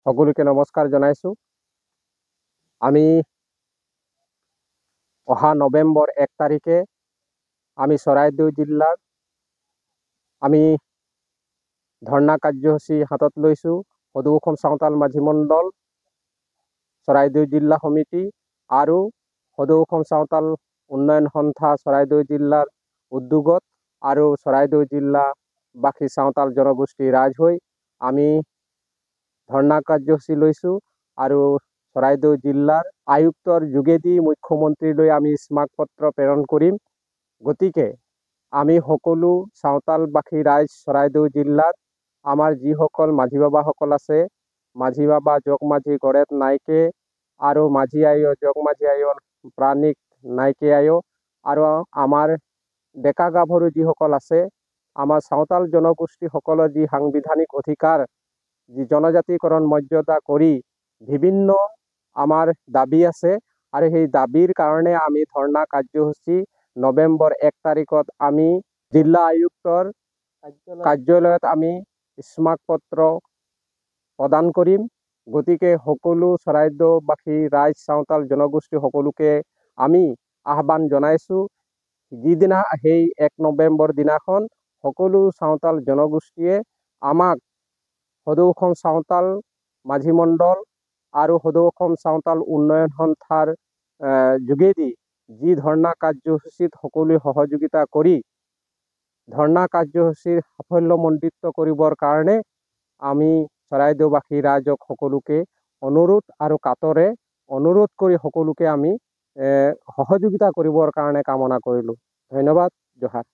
সকলোকে নমস্কাৰ জনাইছোঁ। আমি অহা নৱেম্বৰ 1 তাৰিখে আমি চৰাইদেউ জিলাত আমি ধৰ্ণা কাৰ্যসূচী হাতত লৈছোঁ। সদৌ অসম চাওতাল মাঝি মণ্ডল, চৰাইদেউ জিলা সমিতি আৰু সদৌ অসম চাওতাল উন্নয়ন সন্থা চৰাইদেউ জিলাৰ উদ্যোগত আৰু চৰাইদেউ জিলাবাসী চাওতাল জনগোষ্ঠী ৰাইজ হৈ আমি ধৰ্ণা কাৰ্যসূচী লৈছোঁ আৰু চৰাইদেউ জিলাৰ আয়ুক্তৰ যোগেদি মুখ্যমন্ত্ৰীলৈ আমি স্মাৰক পত্ৰ প্ৰেৰণ কৰিম। গতিকে আমি সকলো চাওতালবাসী ৰাইজ চৰাইদেউ জিলাত আমাৰ যিসকল মাঝি বাবাসকল আছে, মাঝি বাবা জগ মাঝি গড়েত নাইকে আৰু মাঝি আয়ো জগ মাঝি আয়ো প্ৰাণিক নাইকে আয়ো আৰু আমাৰ ডেকা গাভৰু যিসকল আছে, আমাৰ চাওতাল জনগোষ্ঠীসকলৰ যি সাংবিধানিক অধিকাৰ, যি জনজাতিকৰণ মৰ্যাদা কৰি বিভিন্ন আমাৰ দাবী আছে আৰু সেই দাবীৰ কাৰণে আমি ধৰ্ণা কাৰ্যসূচী নৱেম্বৰ 1 তাৰিখত আমি জিলা আয়ুক্তৰ কাৰ্যালয়ত আমি স্মাৰক পত্ৰ প্ৰদান কৰিম। গতিকে সকলো চৰাইদেউবাসী ৰাইজ চাওতাল জনগোষ্ঠী সকলোকে আমি আহ্বান জনাইছোঁ, যিদিনা সেই 1 নৱেম্বৰ দিনাখন সকলো চাওতাল জনগোষ্ঠীয়ে আমাক সদৌ অসম চাওতাল মাঝি মণ্ডল আৰু সদৌ অসম চাওতাল উন্নয়ন সন্থাৰ যোগেদি যি ধৰ্ণা কাৰ্যসূচীত সকলোৱে সহযোগিতা কৰি ধৰ্ণা কাৰ্যসূচীৰ সাফল্যমণ্ডিত কৰিবৰ কাৰণে আমি চৰাইদেউবাসী ৰাইজক সকলোকে অনুৰোধ আৰু কাতৰে অনুৰোধ কৰি সকলোকে আমি সহযোগিতা কৰিবৰ কাৰণে কামনা কৰিলোঁ। ধন্যবাদ। জোহাৰ।